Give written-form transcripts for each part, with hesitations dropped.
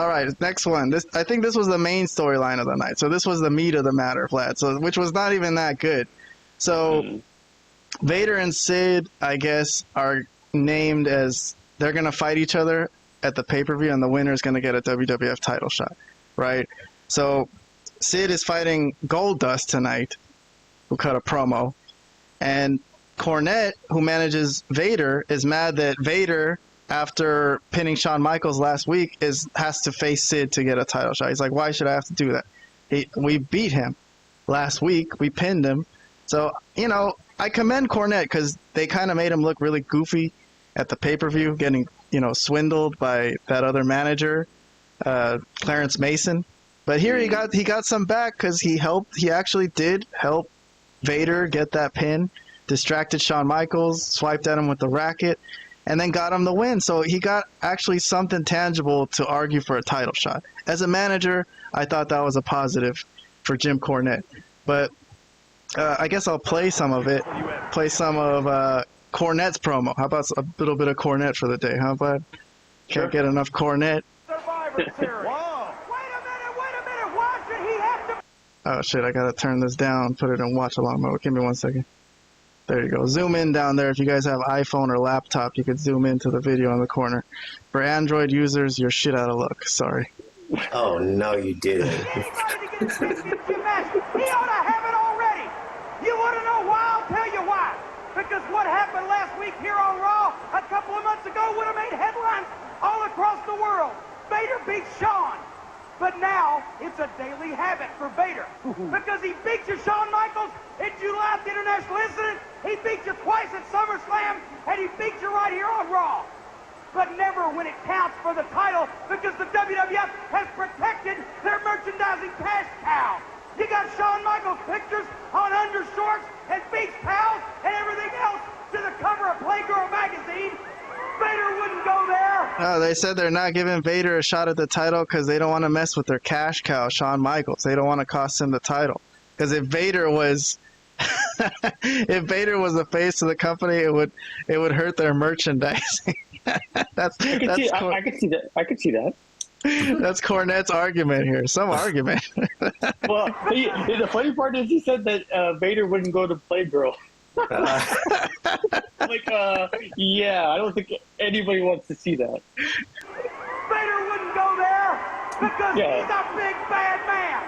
All right, next one. I think this was the main storyline of the night. So this was the meat of the matter, Vlad. So which was not even that good. So Vader and Sid, I guess, are named as they're gonna fight each other at the pay-per-view, and the winner is gonna get a WWF title shot, right? So Sid is fighting Goldust tonight, who cut a promo, and Cornette, who manages Vader, is mad that Vader, after pinning Shawn Michaels last week, has to face Sid to get a title shot. He's like, why should I have to do that? We beat him last week. We pinned him. So, I commend Cornette because they kind of made him look really goofy at the pay-per-view, getting, swindled by that other manager, Clarence Mason. But here he got some back because he actually did help Vader get that pin, distracted Shawn Michaels, swiped at him with the racket, and then got him the win. So he got actually something tangible to argue for a title shot. As a manager, I thought that was a positive for Jim Cornette. But I guess I'll play some of it. Play some of Cornette's promo. How about a little bit of Cornette for the day, huh, bud? Sure. Can't get enough Cornette. Survivor Series. Whoa. Wait a minute. Why should he have to... Oh, shit, I gotta turn this down, put it in watch-along mode. Give me 1 second. There you go. Zoom in down there. If you guys have iPhone or laptop, you could zoom into the video in the corner. For Android users, you're shit out of luck. Sorry. Oh, no, you didn't. He ought to have it already. You want to know why? I'll tell you why. Because what happened last week here on Raw a couple of months ago would have made headlines all across the world. Vader beat Shawn. But now it's a daily habit for Vader. Because he beat you, Shawn Michaels, in July at the International Incident. He beat you twice at SummerSlam. And he beat you right here on Raw. But never when it counts for the title, because the WWF has protected their merchandising cash cow. You got Shawn Michaels pictures on undershorts and beach towels and everything else to the cover of Playgirl magazine. Vader wouldn't go there. No, they said they're not giving Vader a shot at the title because they don't want to mess with their cash cow, Shawn Michaels. They don't want to cost him the title. Because if Vader was the face of the company, it would hurt their merchandising. I could see that. That's Cornette's argument here. Some argument. Well, the funny part is he said that Vader wouldn't go to Playgirl. Yeah, I don't think anybody wants to see that. Bader wouldn't go there because he's a big bad man.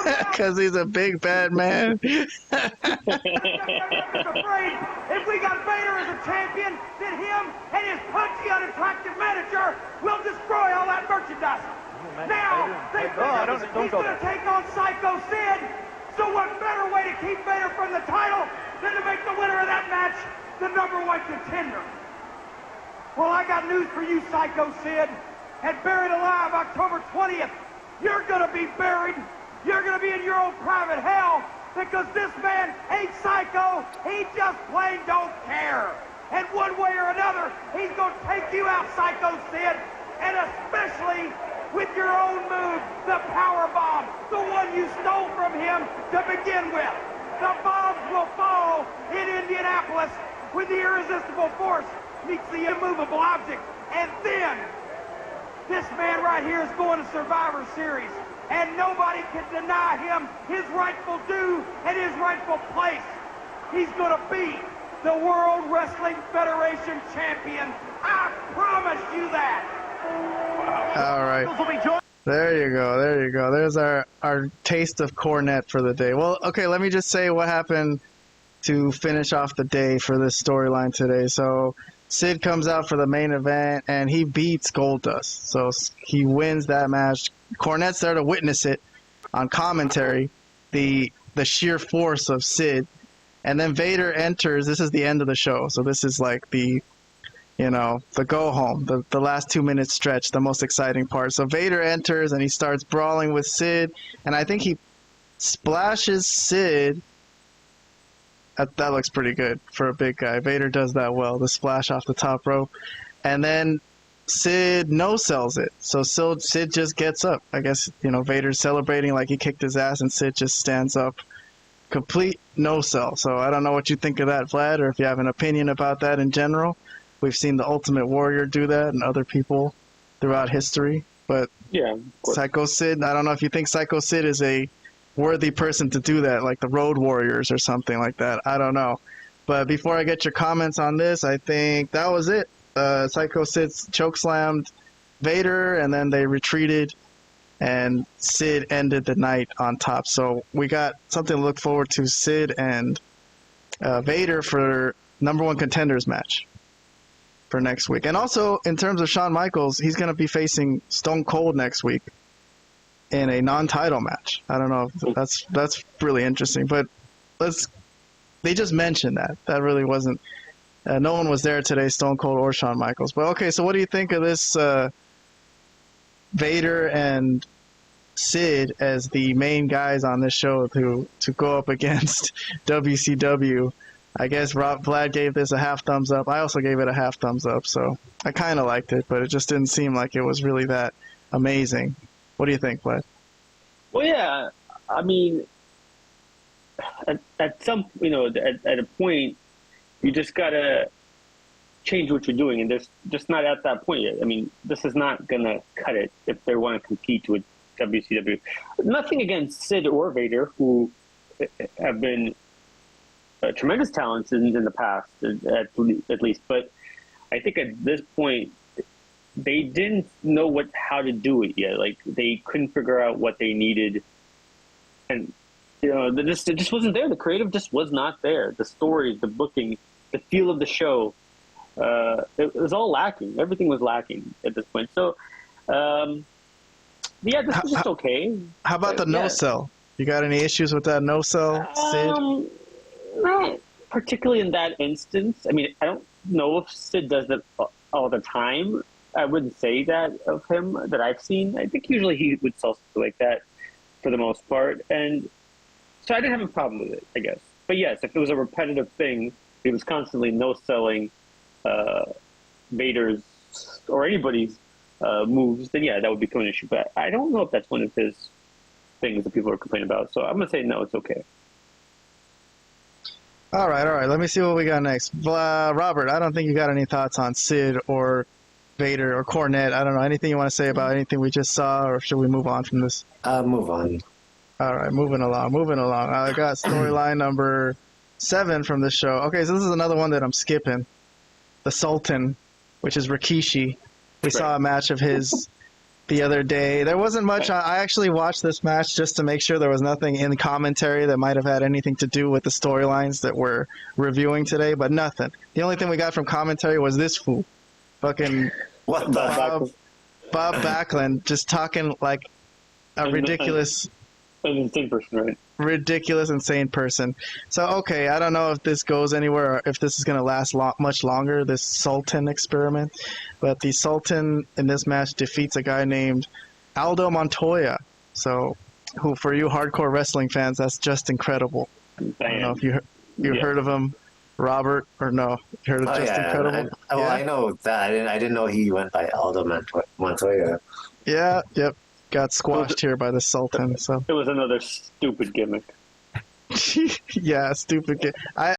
Because he's a big bad man. Afraid if we got Vader as a champion, then him and his punchy, unattractive manager will destroy all that merchandise. Now, they figure he's going to take on Psycho Sid. So what better way to keep Vader from the title than to make the winner of that match the #1 contender? Well, I got news for you, Psycho Sid. At Buried Alive, October 20th, you're going to be buried. You're going to be in your own private hell because this man ain't psycho. He just plain don't care. And one way or another, he's going to take you out, Psycho Sid, and especially with your own move, the power bomb, the one you stole from him to begin with. The bombs will fall in Indianapolis when the irresistible force meets the immovable object. And then, this man right here is going to Survivor Series. And nobody can deny him his rightful due and his rightful place. He's going to be the World Wrestling Federation champion. I promise you that. All right. There you go. There you go. There's our taste of Cornette for the day. Well, okay, let me just say what happened to finish off the day for this storyline today. So Sid comes out for the main event, and he beats Goldust. So he wins that match. Cornette's there to witness it on commentary, the sheer force of Sid. And then Vader enters. This is the end of the show. So this is like the go home, the last 2-minute stretch, the most exciting part. So Vader enters, and he starts brawling with Sid. And I think he splashes Sid. That looks pretty good for a big guy. Vader does that well, the splash off the top rope. And then Sid no-sells it. So Sid just gets up. I guess, Vader's celebrating like he kicked his ass, and Sid just stands up. Complete no-sell. So I don't know what you think of that, Vlad, or if you have an opinion about that in general. We've seen the Ultimate Warrior do that and other people throughout history. But Yeah, of course. Psycho Sid. I don't know if you think Psycho Sid is a worthy person to do that, like the Road Warriors or something like that. I don't know. But before I get your comments on this, I think that was it. Psycho Sid chokeslammed Vader, and then they retreated, and Sid ended the night on top. So we got something to look forward to, Sid and Vader for #1 contenders match for next week. And also, in terms of Shawn Michaels, he's going to be facing Stone Cold next week in a non-title match. I don't know if that's really interesting, but they just mentioned that. That really wasn't no one was there today, Stone Cold or Shawn Michaels. But okay, so what do you think of this Vader and Sid as the main guys on this show to go up against WCW? I guess Vlad gave this a half thumbs up. I also gave it a half thumbs up, so I kind of liked it, but it just didn't seem like it was really that amazing. What do you think, Vlad? Well, yeah, I mean, at some, at a point, you just gotta change what you're doing, and there's just not at that point yet. I mean, this is not gonna cut it if they want to compete with WCW. Nothing against Sid or Vader, who have been tremendous talents in the past, at least. But I think at this point, they didn't know how to do it yet. Like, they couldn't figure out what they needed, and it just wasn't there. The creative just was not there. The story, the booking, the feel of the show, it was all lacking. Everything was lacking at this point. So, yeah, this was just okay. How about the no-sell? You got any issues with that no-sell, Sid? Not particularly in that instance. I mean, I don't know if Sid does that all the time. I wouldn't say that of him that I've seen. I think usually he would sell something like that for the most part. And so I didn't have a problem with it, I guess. But yes, if it was a repetitive thing, he was constantly no-selling Vader's or anybody's moves, then yeah, that would become an issue. But I don't know if that's one of his things that people are complaining about. So I'm going to say no, it's okay. All right. Let me see what we got next. Robert, I don't think you got any thoughts on Sid or Vader or Cornette. I don't know. Anything you want to say about anything we just saw, or should we move on from this? Move on. All right, moving along. I got storyline number 7 from this show. Okay, so this is another one that I'm skipping. The Sultan, which is Rikishi. We saw a match of his the other day. There wasn't much. I actually watched this match just to make sure there was nothing in commentary that might have had anything to do with the storylines that we're reviewing today, but nothing. The only thing we got from commentary was this fool. Fucking What the Bob Backlund just talking like a ridiculous... An insane person, right? Ridiculous, insane person. So, okay, I don't know if this goes anywhere or if this is going to last much longer, this Sultan experiment. But the Sultan in this match defeats a guy named Aldo Montoya. So, who for you hardcore wrestling fans, that's just incredible. I don't know if you heard of him, Robert, or no? You heard of Just Incredible? I know that. I didn't know he went by Aldo Montoya. Yeah, yep. Got squashed here by the Sultan. So it was another stupid gimmick. Yeah, stupid gimmick.